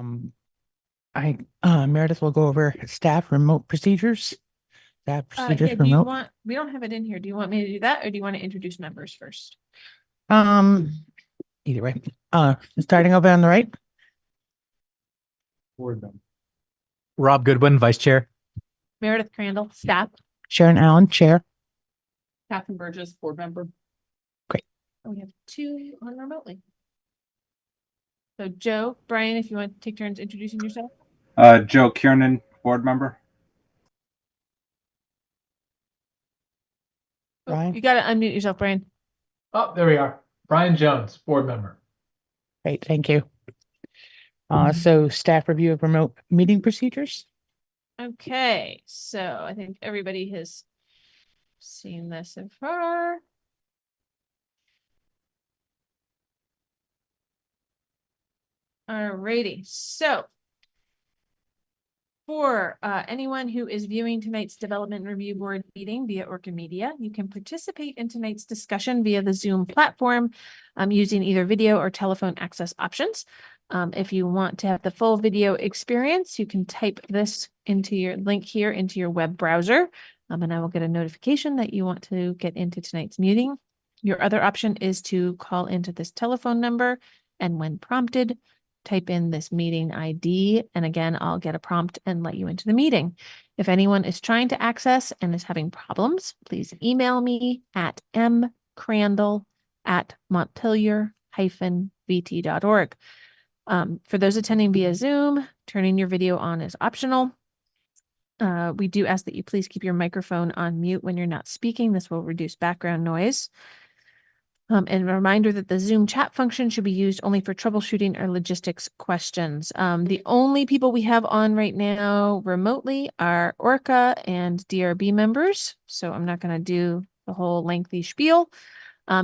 Um, Meredith will go over staff remote procedures. Staff procedures Yeah, remote. we don't have it in here. Do you want me to do that or do you want to introduce members first? Um, Either way. Starting over on the right. Board member. Rob Goodwin, Vice Chair. Meredith Crandall, staff. Sharon Allen, chair. Catherine Burgess, board member. Great. And we have two on remotely. So Joe, Brian, if you want to take turns introducing yourself. Joe Kiernan, board member. Brian. You got to unmute yourself, Brian. Oh, there we are. Brian Jones, board member. Great, thank you. So staff review of remote meeting procedures. Okay, so I think everybody has seen this so far. Alrighty, so for anyone who is viewing tonight's Development Review Board meeting via ORCA Media, you can participate in tonight's discussion via the Zoom platform using either video or telephone access options. If you want to have the full video experience, you can type this into your link here into your web browser, and I will get a notification that you want to get into tonight's meeting. Your other option is to call into this telephone number, and when prompted, type in this meeting ID, and again, I'll get a prompt and let you into the meeting. If anyone is trying to access and is having problems, please email me at mcrandall@montpelier-vt.org. For those attending via Zoom, turning your video on is optional. We do ask that you please keep your microphone on mute when you're not speaking. This will reduce background noise. And a reminder that the Zoom chat function should be used only for troubleshooting or logistics questions. The only people we have on right now remotely are ORCA and DRB members. So I'm not going to do the whole lengthy spiel.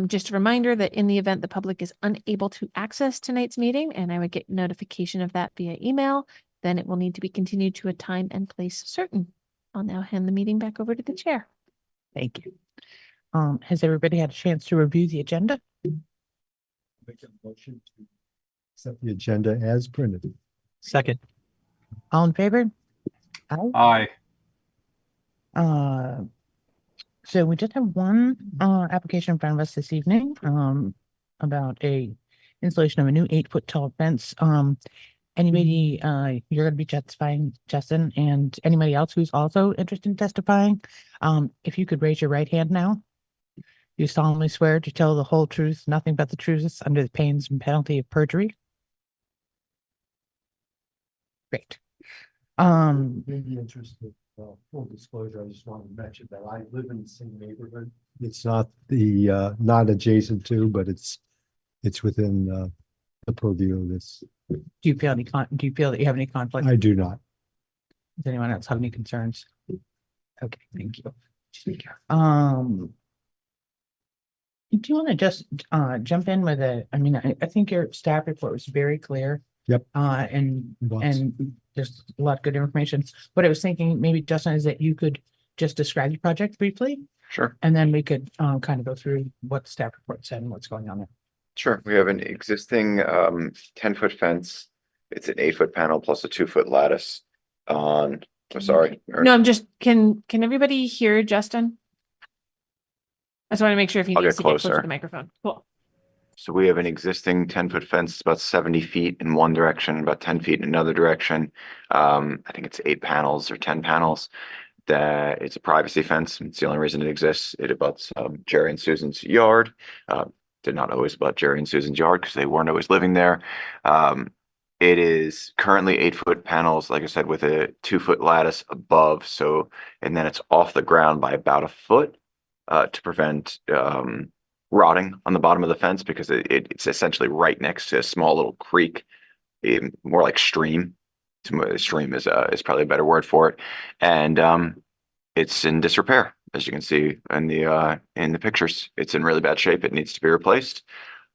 Just a reminder that in the event the public is unable to access tonight's meeting, and I would get notification of that via email, then it will need to be continued to a time and place certain. I'll now hand the meeting back over to the chair. Thank you. Has everybody had a chance to review the agenda? Make a motion to accept the agenda as printed. Second. All in favor? Aye. Aye. So we just have one application in front of us this evening about a installation of a new 8-foot tall fence. Anybody you're going to be testifying, Justin, and anybody else who's also interested in testifying, if you could raise your right hand now. You solemnly swear to tell the whole truth, nothing but the truth, under the pains and penalty of perjury. Great. In the interest of full disclosure, I just want to mention that I live in the same neighborhood. It's not not adjacent to, but it's within the purview of this. Do you feel that you have any conflict? I do not. Does anyone else have any concerns? Okay, thank you. Do you want to just jump in with I think your staff report was very clear. Yep. And there's a lot of good information. What I was thinking maybe, Justin, is that you could just describe the project briefly. Sure. And then we could kind of go through what the staff report said and what's going on there. Sure. We have an existing 10-foot fence. It's an 8-foot panel plus a 2-foot lattice on, sorry. No, I'm just, can everybody hear Justin? I just want to make sure if he I'll needs get to get closer to closer. the microphone. Cool. So we have an existing 10-foot fence, it's about 70 feet in one direction, about 10 feet in another direction. I think it's 8 panels or 10 panels. That it's a privacy fence. It's the only reason it exists. It abuts Jerry and Susan's yard. Did not always abut Jerry and Susan's yard because they weren't always living there. It is currently 8-foot panels, like I said, with a 2-foot lattice above. So, and then it's off the ground by about a foot to prevent rotting on the bottom of the fence, because it's essentially right next to a small little creek, more like stream. Stream is probably a better word for it, and it's in disrepair, as you can see in the pictures. It's in really bad shape. It needs to be replaced.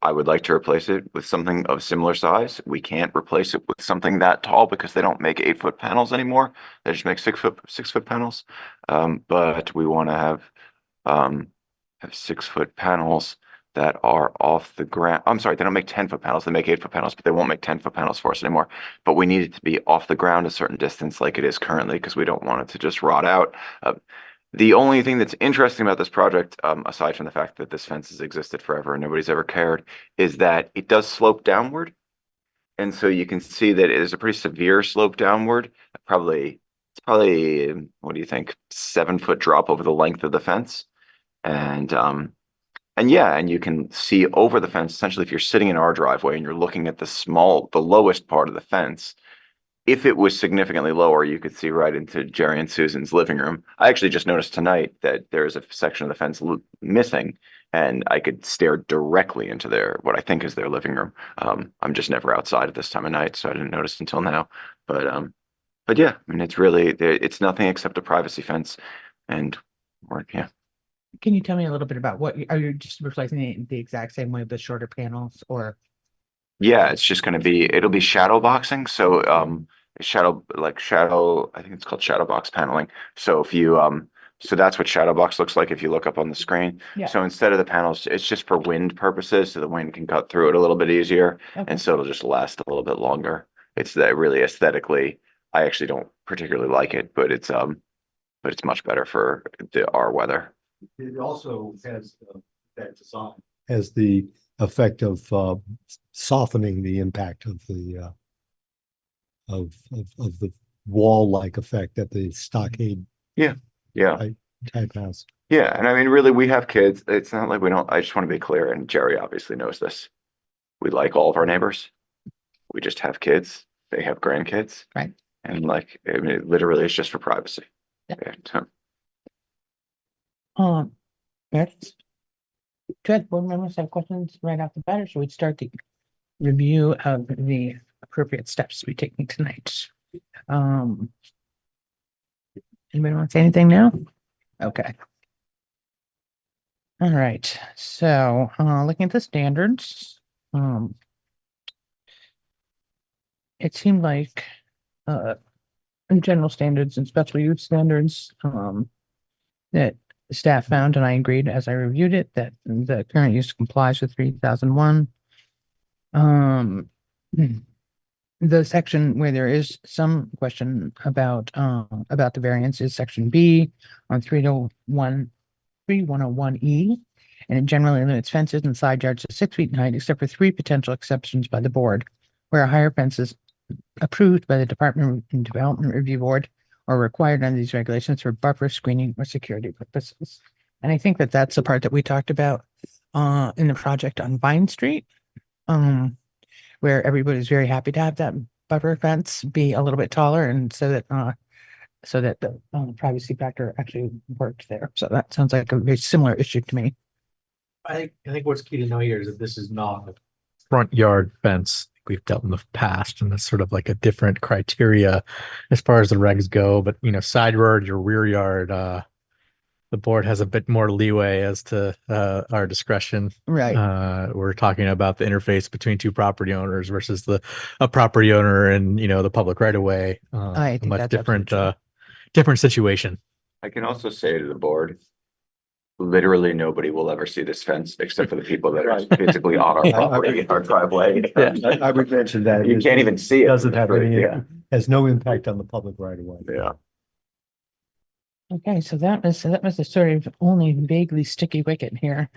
I would like to replace it with something of similar size. We can't replace it with something that tall because they don't make 8-foot panels anymore. They just make 6-foot panels. But we want to have 6-foot panels that are off the ground. I'm sorry, they don't make 10-foot panels. They make 8-foot panels, but they won't make 10-foot panels for us anymore. But we need it to be off the ground a certain distance like it is currently because we don't want it to just rot out. The only thing that's interesting about this project, aside from the fact that this fence has existed forever and nobody's ever cared, is that it does slope downward. And so you can see that it is a pretty severe slope downward. It's probably, what do you think, 7-foot drop over the length of the fence. And yeah, and you can see over the fence, essentially, if you're sitting in our driveway and you're looking at the lowest part of the fence, if it was significantly lower, you could see right into Jerry and Susan's living room. I actually just noticed tonight that there's a section of the fence missing, and I could stare directly into what I think is their living room. I'm just never outside at this time of night, so I didn't notice until now. But yeah, I mean, it's nothing except a privacy fence, and yeah. Can you tell me a little bit about are you just replacing it the exact same way with the shorter panels or? Yeah, it's just going to it'll be shadow boxing. So, I think it's called shadow box paneling. So so that's what shadow box looks like if you look up on the screen. Yeah. So instead of the panels, it's just for wind purposes. So the wind can cut through it a little bit easier. Okay. And so it'll just last a little bit longer. It's that really aesthetically, I actually don't particularly like it, but it's much better for our weather. It also has that design has the effect of softening the impact of the of the wall-like effect that the stockade Yeah. type has. Yeah, and I mean, really, we have kids. It's not like we don't. I just want to be clear, and Jerry obviously knows this. We like all of our neighbors. We just have kids. They have grandkids. Right. And I mean, literally, it's just for privacy. Yeah. So, Yes. Good. Board members have questions right off the bat, or should we start the review of the appropriate steps to be taking tonight? Anybody want to say anything now? Okay. All right. So, looking at the standards, it seemed like, in general standards and special use standards, that staff found, and I agreed as I reviewed it, that the current use complies with 3001. The section where there is some question about the variance is section B on 3101E, and it generally limits fences and side yards to 6 feet in height, except for 3 potential exceptions by the board, where a higher fence is approved by the Department and Development Review Board or required under these regulations for buffer screening or security purposes. And I think that that's the part that we talked about in the project on Vine Street, where everybody's very happy to have that buffer fence be a little bit taller, and so that the privacy factor actually worked there. So that sounds like a very similar issue to me. I think what's key to know here is that this is not a front yard fence we've dealt in the past, and that's sort of like a different criteria as far as the regs go. But side yard, your rear yard, the board has a bit more leeway as to our discretion. Right. We're talking about the interface between two property owners versus a property owner and the public right of way. I think much that's different absolutely different situation. I can also say to the board, literally nobody will ever see this fence except for the people that are physically on our property in our driveway. I would mention that You can't even see it. doesn't have any Yeah. has no impact on the public right of way. Yeah. Okay, so that was the sort of only vaguely sticky wicket here.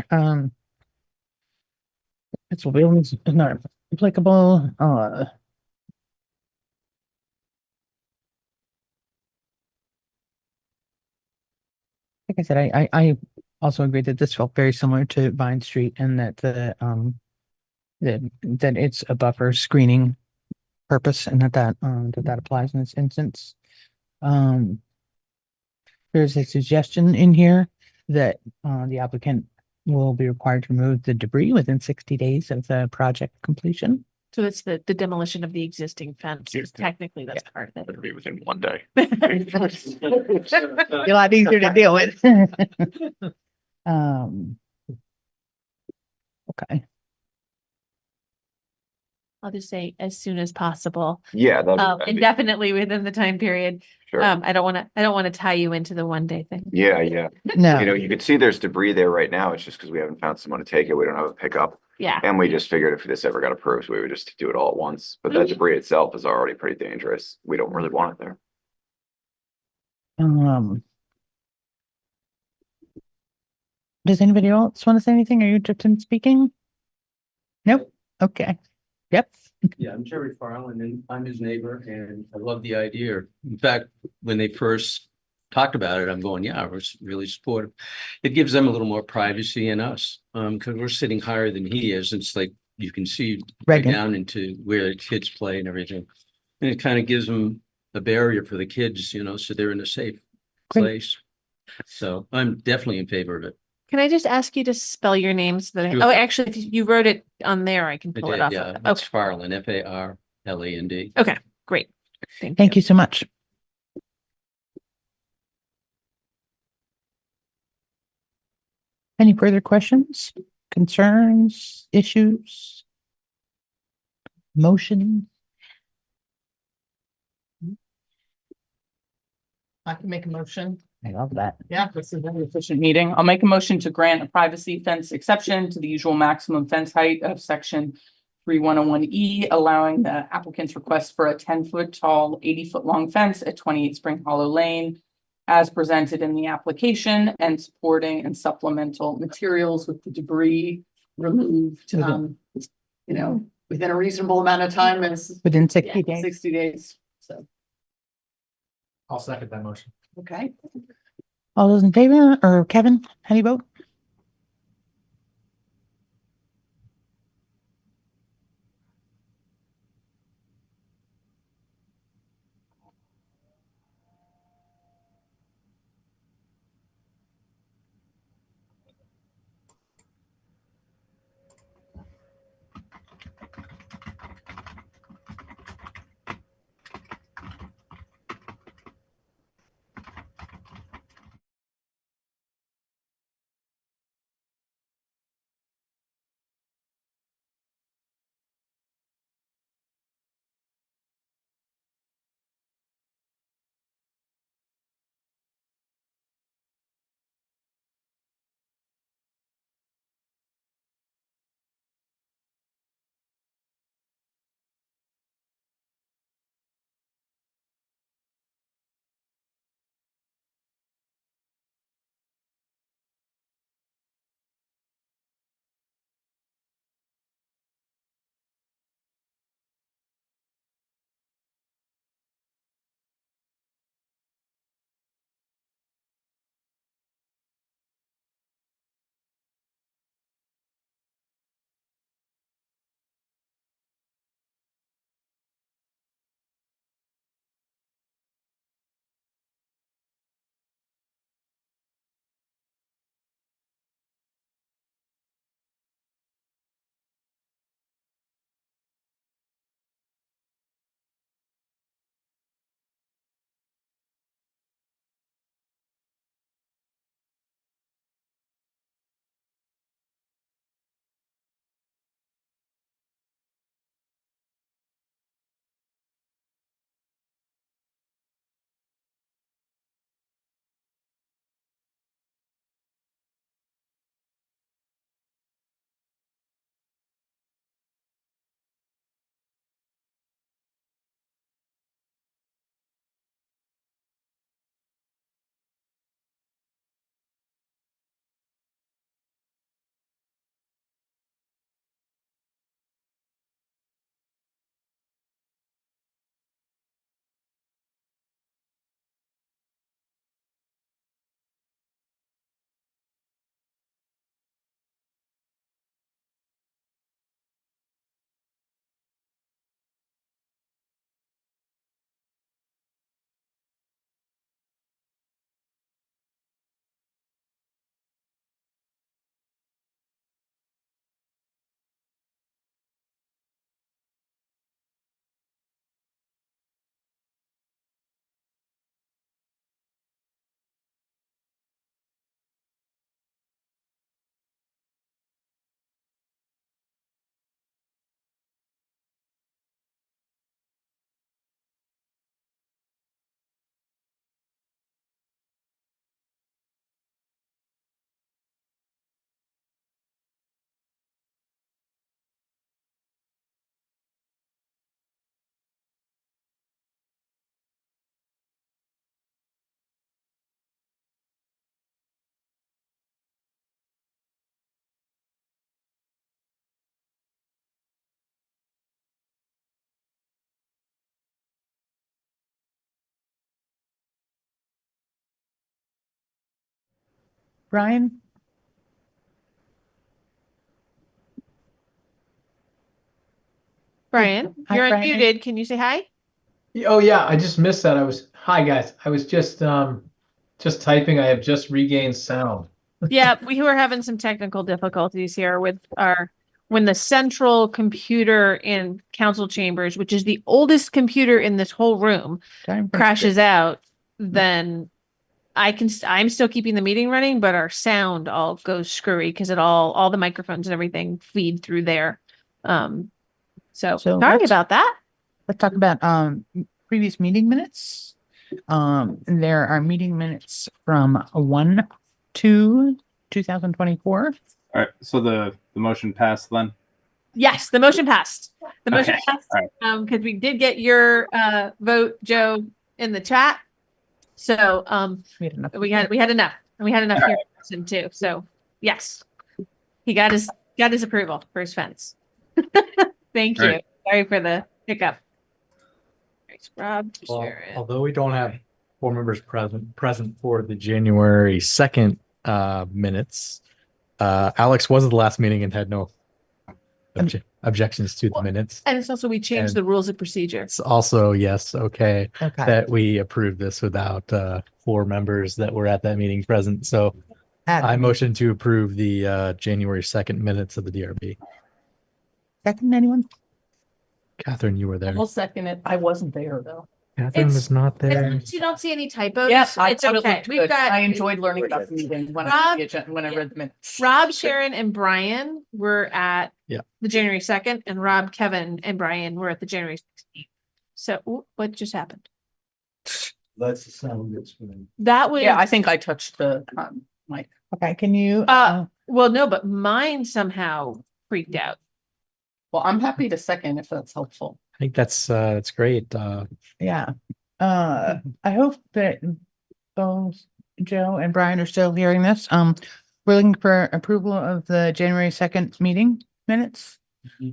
It's really not applicable. Like I said, I also agree that this felt very similar to Vine Street, and that that it's a buffer screening purpose, and that applies in this instance. There's a suggestion in here that the applicant will be required to remove the debris within 60 days of the project completion. So that's the demolition of the existing fence. Yeah. Technically, that's part of It'll be within one day. Be a lot easier to deal with. Okay. I'll just say as soon as possible, Yeah, that'd be, indefinitely within the time period. sure. I don't want to tie you into the 1 day thing. Yeah, yeah. No. You know, you could see there's debris there right now. It's just because we haven't found someone to take it. We don't have a pickup. Yeah. And we just figured if this ever got approved, we would just do it all at once. But that debris itself is already pretty dangerous. We don't really want it there. Does anybody else want to say anything? Are you interested in speaking? Nope. Okay. Yep. Yeah, I'm Jerry Farland and I'm his neighbor and I love the idea. In fact, when they first talked about it, I'm going, yeah, we're really supportive. It gives them a little more privacy in us, because we're sitting higher than he is. It's like you can see right Reagan. down into where the kids play and everything. And it kind of gives them a barrier for the kids, so they're in a safe Great. place. So I'm definitely in favor of it. Can I just ask you to spell your name so that Sure. oh, actually, if you wrote it on there, I can I pull it did, off. yeah. Of- It's Okay, Farland, Farland. okay, great. Thank you so much. Any further questions, concerns, issues? Motion? I can make a motion. I love that. Yeah, this is a very efficient meeting. I'll make a motion to grant a privacy fence exception to the usual maximum fence height of section 3101E, allowing the applicant's request for a 10-foot tall, 80-foot long fence at 28 Spring Hollow Lane as presented in the application and supporting and supplemental materials with the debris removed, within a reasonable amount of time as Within 60 days. 60 days. So, I'll second that motion. okay. All those in favor, or Kevin, how do you vote? Brian? Brian, Hi, you're Brian. unmuted. Can you say hi? Oh yeah, I just missed that. Hi guys. I was just typing. I have just regained sound. Yeah, we were having some technical difficulties here with when the central computer in council chambers, which is the oldest computer in this whole room, crashes out, then I'm still keeping the meeting running, but our sound all goes screwy because all the microphones and everything feed through there. So sorry let's- about that. Let's talk about previous meeting minutes. There are meeting minutes from 1/2/2024. All right, so the motion passed then? Yes, the motion passed. The motion Okay, passed. all Because we did get your vote, Joe, in the chat. So We had enough. we had enough. And we had enough here in person too. So yes. He got his approval for his fence. Thank you. Right. Sorry for the hiccup. Thanks, Rob. Well, Sharon. although we don't have 4 members present for the January 2nd minutes, Alex was at the last meeting and had no objections to the minutes. And it's also we changed And the rules of procedure. It's also, yes, okay, Okay. that we approve this without 4 members that were at that meeting present. So I motion to approve the January 2nd minutes of the DRB. Second, anyone? Catherine, you were there. I'll second it. I wasn't there though. Catherine was not As there. long as you don't see any typos, Yes, I it's thought it okay. looked We've good. got I enjoyed learning about the meeting when I Rob- read the minutes. Rob, Sharon, and Brian were at Yeah. the January 2nd, and Rob, Kevin, and Brian were at the January 16th. So what just happened? That's the sound that's going. That was Yeah, I think I touched the mic. Okay, can you? well, no, but mine somehow freaked out. Well, I'm happy to second if that's helpful. I think that's great. Yeah. I hope that both Joe and Brian are still hearing this. We're looking for approval of the January 2nd meeting minutes. Yeah,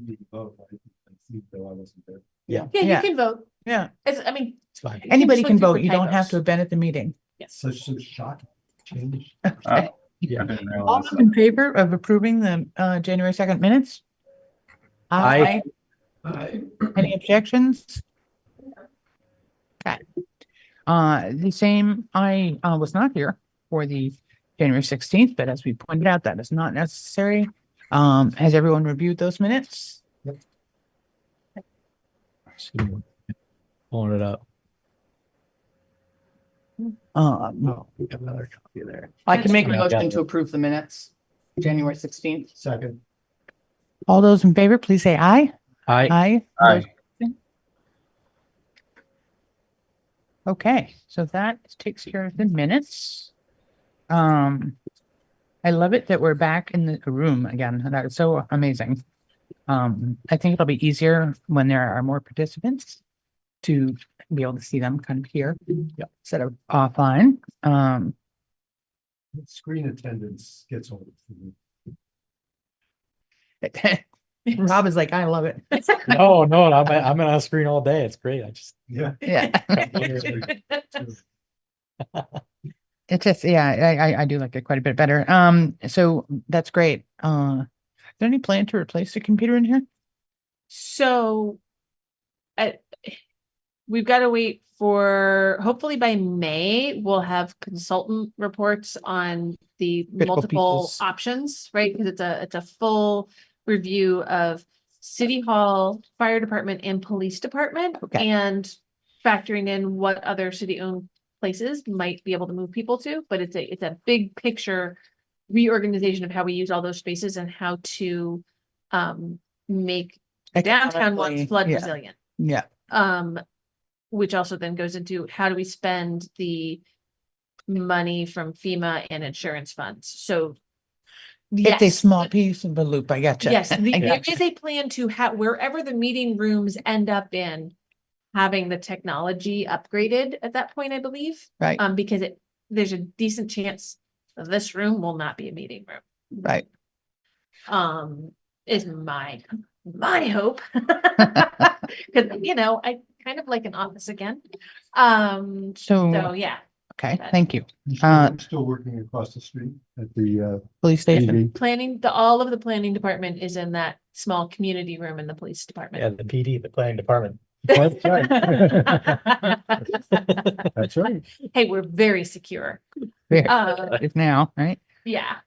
Yeah. you can vote. Yeah, I mean, It's fine. anybody just can look through vote. for You don't have typos. to have been at the meeting. yes. Such a shocking change. Okay. Yeah. I didn't All realize those in favor of approving the January 2nd minutes? Aye. Any objections? Okay. The same, I was not here for the January 16th, but as we pointed out, that is not necessary. Has everyone reviewed those minutes? Pulling it up. No. We got another copy there. I can make a Yeah. motion to approve the minutes, January 16th. Second. All those in favor, please say aye. Aye. Aye. Okay, so that takes care of the minutes. I love it that we're back in the room again. That is so amazing. I think it'll be easier when there are more participants to be able to see them kind of here instead of offline. Screen attendance gets old for me. Rob is like, I love it. No, I'm on a screen all day. It's great. I just Yeah. Yeah. It's just, yeah, I do like it quite a bit better. So that's great. Is there any plan to replace the computer in here? So, we've got to wait for, hopefully by May, we'll have consultant reports on the Critical multiple pieces. options, right? Because it's a full review of City Hall, Fire Department, and Police Department, Okay. and factoring in what other city-owned places might be able to move people to. But it's a big picture reorganization of how we use all those spaces and how to make downtown ones Economically, flood yeah. resilient. Yeah. Which also then goes into how do we spend the money from FEMA and insurance funds? So It's a yes, small piece of the loop. I gotcha. yes, there gotcha. is a plan to have wherever the meeting rooms end up in, having the technology upgraded at that point, I believe. Right. Because there's a decent chance that this room will not be a meeting room. Right. Is my hope. Cause I kind of like an office again. So So, yeah. Okay, That- thank you. I'm still working across the street at the Police station. PD. Planning, all of the planning department is in that small community room in the police Yeah, department. the PD, the planning department. That's right. That's right. Hey, we're very secure. There Uh, it is now, right? yeah,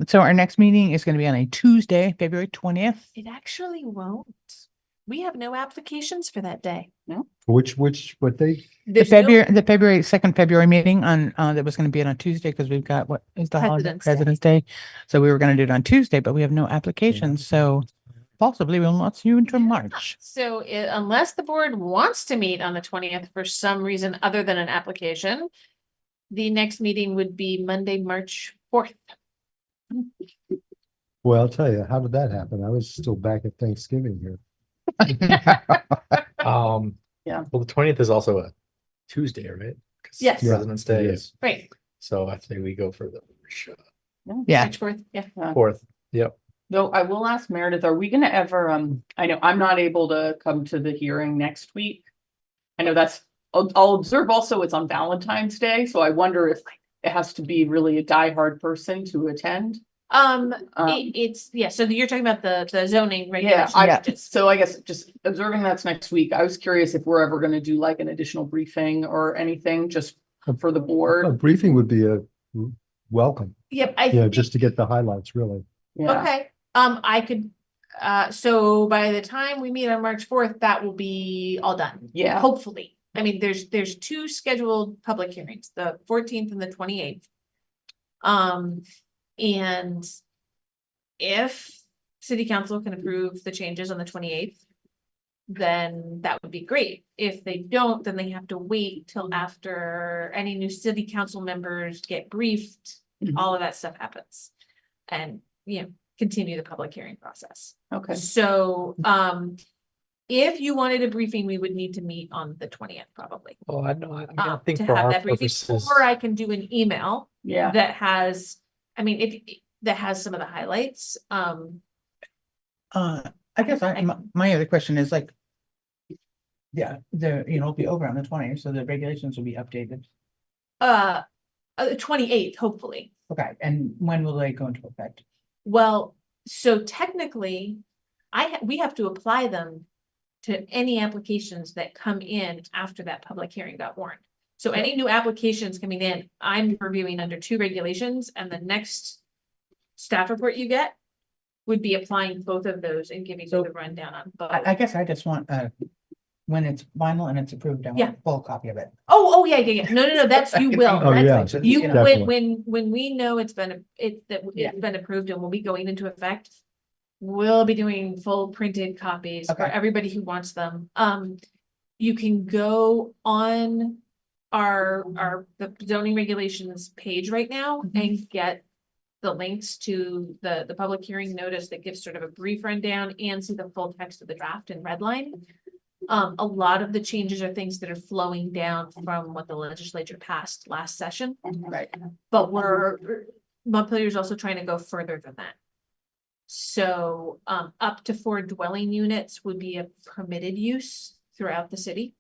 So our next meeting is going to be on a Tuesday, February 20th. it actually won't. We have no applications for that day. What they, There's no The February, second February meeting on, that was going to be on a Tuesday because we've got, what is the holiday? President's Day. President's Day. So we were going to do it on Tuesday, but we have no applications. So possibly we'll not see you until March. So unless the board wants to meet on the 20th for some reason other than an application, the next meeting would be Monday, March 4th. well, I'll tell you, how did that happen? I was still back at Thanksgiving here. Yeah. Well, the 20th is also a Tuesday, right? 'Cause Yes. Yeah, President's Day. Yes. Right, So I think we go for the Yeah. March 4th, yeah. 4th. Yep. Though I will ask Meredith, are we gonna ever, I know I'm not able to come to the hearing next week. I know I'll observe also it's on Valentine's Day, so I wonder if it has to be really a diehard person to attend. It's, yeah, so you're talking about the zoning Yeah, regulations. so I guess just observing that's next week. I was curious if we're ever gonna do like an additional briefing or anything just for the A board. briefing would be a welcome, Yep, just to get the highlights, really. Yeah, okay, I could, so by the time we meet on March 4th, that will be all done. yeah, Hopefully. I mean, there's two scheduled public hearings, the 14th and the 28th. And if city council can approve the changes on the 28th, then that would be great. If they don't, then they have to wait till after any new city council members get briefed, Mhm. all of that stuff happens. And, continue the public hearing process. okay. So, if you wanted a briefing, we would need to meet on the 20th probably. Well, I know. I think To for have our that briefing, purposes, or I can do an email Yeah, that has, I mean, that has some of the highlights. I guess my other question is like, yeah, it'll be over on the 20th, so the regulations will be updated. The 28th, hopefully. Okay, and when will they go into effect? Well, so technically, we have to apply them to any applications that come in after that public hearing got warned. So any new applications coming in, I'm reviewing under two regulations, and the next staff report you get would be applying both of those and giving you the rundown on both. I guess I just want, when it's final and it's approved, I want Yeah. a full copy of it. Oh, yeah. No, that's, you will. Oh, That's- yeah, You, definitely. when we know it's been Yeah. been approved and will be going into effect, we'll be doing full printed copies for Okay. everybody who wants them. You can go on the zoning regulations page right now and get the links to the public hearing notice that gives sort of a brief rundown and see the full text of the draft in red line. A lot of the changes are things that are flowing down from what the legislature passed last session. right. But Montpelier is also trying to go further than that. So, up to 4 dwelling units would be a permitted use throughout the city.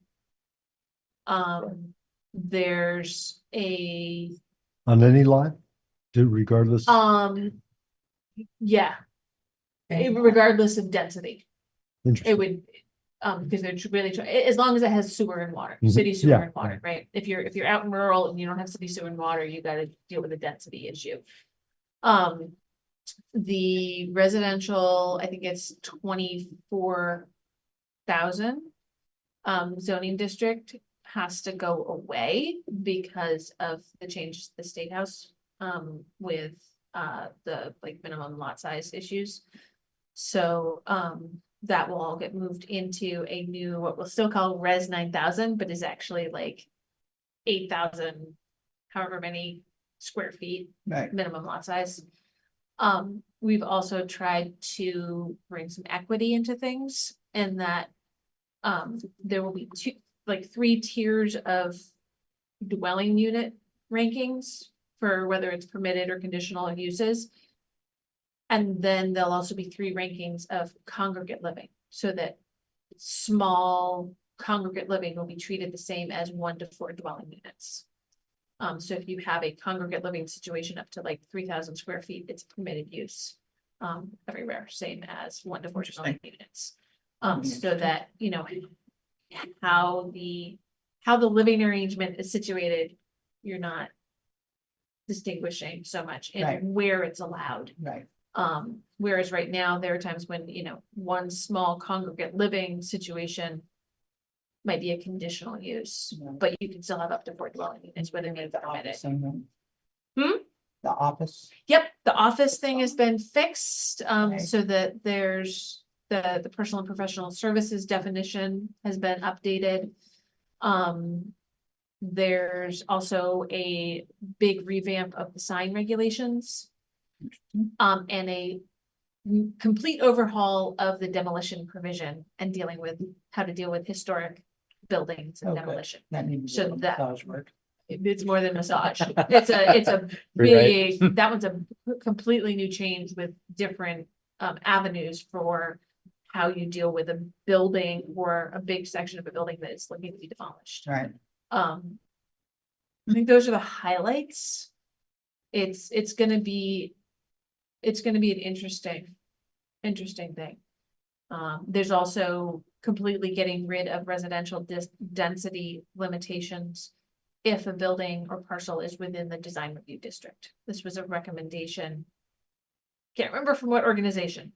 There's On any lot, regardless. yeah, regardless of density, it Interesting. would, because they're really, as long as it has sewer and water, Mhm. city sewer Yeah, and water, right? If you're out in rural and you don't have city sewer and water, you gotta deal with a density issue. The residential, I think it's 24,000 zoning district has to go away because of the changes to the State House with the like minimum lot size issues. So that will all get moved into a new, what we'll still call Res 9,000, but is actually like 8,000, however many square feet Right. minimum lot size. We've also tried to bring some equity into things, and that there will be 3 tiers of dwelling unit rankings for whether it's permitted or conditional uses. And then there'll also be 3 rankings of congregate living, so that small congregate living will be treated the same as 1 to 4 dwelling units. So if you have a congregate living situation up to like 3,000 square feet, it's permitted use. Everywhere, same as 1 to 4 dwelling units. So that, you know, how the living arrangement is situated, you're not distinguishing so much in Right. where it's allowed. Right. Whereas right now, there are times when, you know, one small congregate living situation might be a conditional use, Yeah. but you can still have up to 4 dwelling units within the The permitted. office and Hmm? the office. Yep, the office thing has been fixed, Right. so that there's the personal and professional services definition has been updated. There's also a big revamp of the sign regulations. And a complete overhaul of the demolition provision and dealing with how to deal with historic buildings and Oh, good. demolition. That needs So to be that- massage work. It's more than massage. It's a Right. big, that one's a completely new change with different avenues for how you deal with a building or a big section of a building that is looking to be demolished. Right. I think those are the highlights. It's gonna be an interesting thing. There's also completely getting rid of residential density limitations if a building or parcel is within the design review district. This was a recommendation. Can't remember from what organization,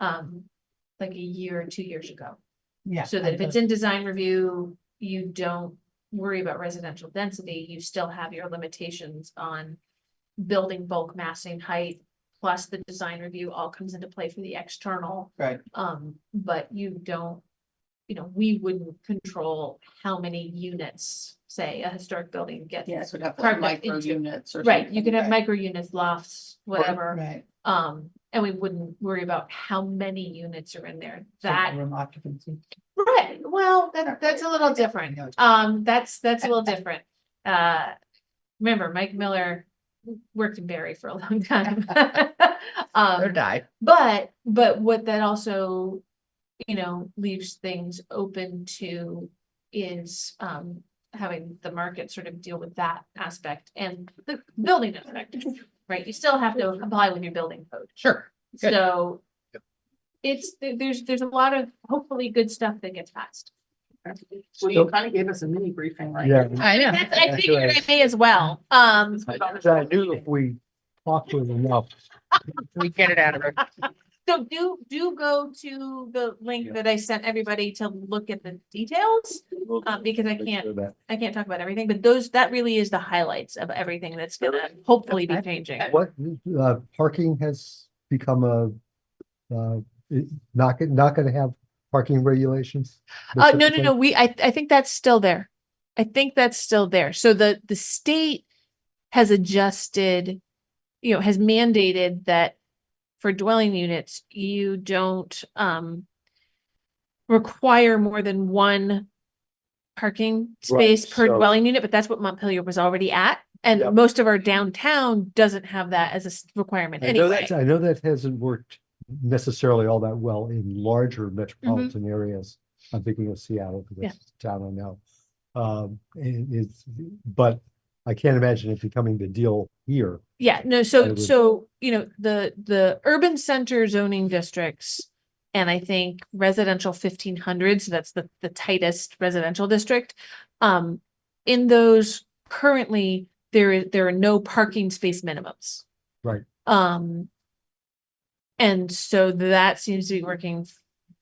like a year or 2 years ago. Yeah. So that if it's in design review, you don't worry about residential density, you still have your limitations on building bulk massing height, plus the design review all comes into play for the external. Right. But you don't, you know, we wouldn't control how many units, say, a historic building gets. Yes, would have carved like up micro into. units or. Right, you something, can have right. micro units, lofts, whatever, Right. and we wouldn't worry about how many units are in there. Single That, room occupancy. right, well, that's a little different. That's a little different. Remember, Mike Miller worked in Barry for a long time. Or die. But what that also, you know, leaves things open to is having the market sort of deal with that aspect and the building aspect, right? You still have to comply with your building code. Sure. Good. So there's a lot of hopefully good stuff that gets passed. Well, you kind of gave us a mini briefing, right? Yeah. I know. I figured I may as well. I knew if we talked to them enough. We get it out of her. So do go to the link that I sent everybody to look at the details, because I can't talk about everything, but that really is the highlights of everything that's gonna hopefully be changing. What, parking has become not gonna have parking regulations? No, I think that's still there. I think that's still there. So the state has adjusted, you know, has mandated that for dwelling units, you don't require more than 1 parking space per so- dwelling unit, but that's what Montpelier was already at. And Yep. most of our downtown doesn't have that as a requirement I know anyway. I know that hasn't worked necessarily all that well in larger metropolitan areas. I'm thinking of Seattle, because that's the town I know. But I can't imagine it becoming the deal here. Yeah, no, I so, would- you know, the urban center zoning districts and I think residential 1500, so that's the tightest residential district. In those currently, there are no parking space minimums. Right. And so that seems to be working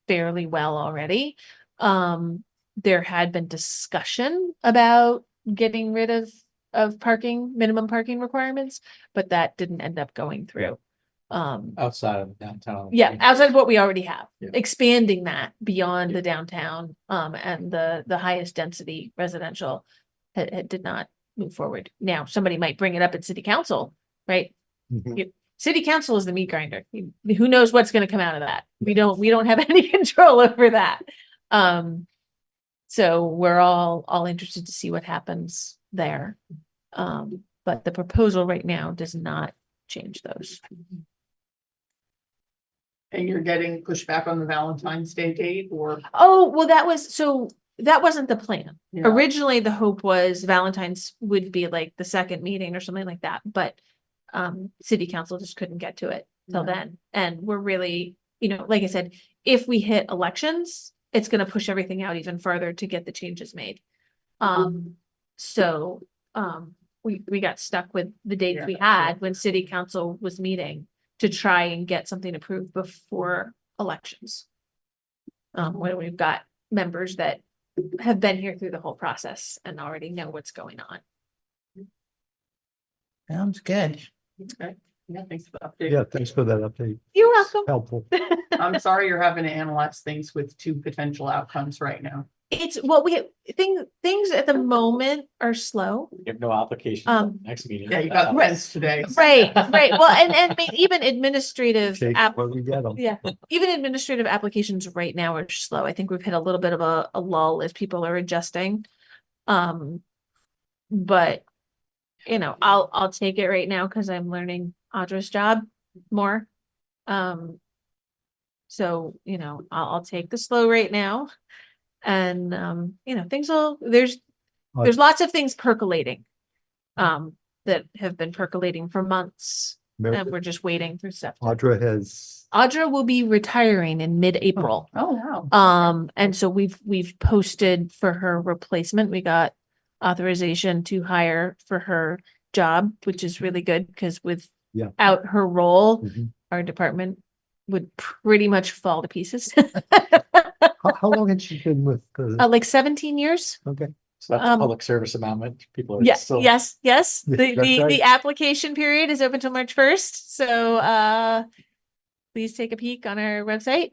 fairly well already. There had been discussion about getting rid of minimum parking requirements, but that didn't end up going through. Outside of downtown. Yeah, outside of what we already have, Yeah. expanding that beyond the downtown, and the highest density residential it did not move forward. Now, somebody might bring it up at city council, right? Mhm. City council is the meat grinder. Who knows what's gonna come out of that? We don't have any control over that. So we're all interested to see what happens there. But the proposal right now does not change those. And you're getting pushback on the Valentine's Day date or? Oh, well, that was, so that wasn't the plan. Yeah. Originally, the hope was Valentine's would be like the second meeting or something like that, but city council just couldn't get to it till Yeah. then. And we're really, like I said, if we hit elections, it's gonna push everything out even further to get the changes made. So we got stuck with the dates Yeah, we that's had right. when city council was meeting to try and get something approved before elections. Where we've got members that have been here through the whole process and already know what's going on. Sounds good. Okay. Yeah, thanks for the update. Yeah, thanks for that update. You're welcome. Helpful. I'm sorry you're having to analyze things with two potential outcomes right now. It's what things at the moment are slow. You have no application next meeting. Yeah, you got fence today. Right. Well, and I mean, even administrative Take app, what we get 'em. yeah, even administrative applications right now are slow. I think we've hit a little bit of a lull as people are adjusting. But I'll take it right now because I'm learning Audra's job more. So I'll take the slow right now. And there's lots of things percolating. That have been percolating for months. And we're just waiting for stuff. Audra will be retiring in mid-April. Oh, wow. And so we've posted for her replacement. We got authorization to hire for her job, which is really good because without her role, Mhm. our department would pretty much fall to pieces. How long had she been with? Like 17 years. Okay. So that's a public service amendment. People are Yeah, still. yes. That's The right. application period is open till March 1st. So please take a peek on our website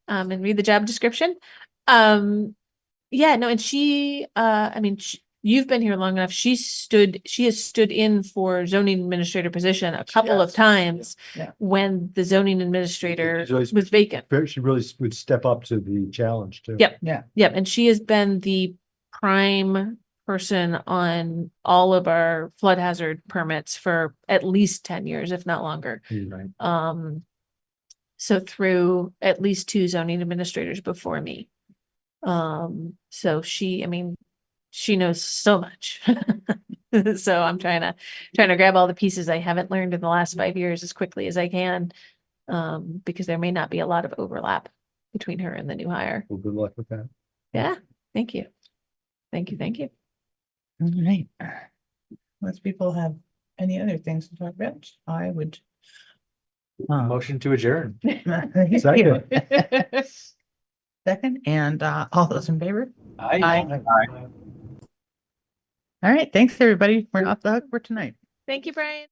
and read the job description. Yeah, no, and you've been here long enough. She has stood in for zoning administrator position a couple of Yes. times Yeah. when the zoning administrator She's always- was vacant. She really would step up to the challenge too. Yep. Yeah. Yep, and she has been the prime person on all of our flood hazard permits for at least 10 years, if not longer. Right. So through at least 2 zoning administrators before me. So she knows so much. So I'm trying to grab all the pieces I haven't learned in the last 5 years as quickly as I can. Because there may not be a lot of overlap between her and the new hire. Well, good luck with that. Yeah, thank you. Thank you. All right. Unless people have any other things to talk about, I would. Motion to adjourn. Thank you. Second, and all those in favor? Aye. All right, thanks, everybody. We're off the hook for tonight. Thank you, Brian.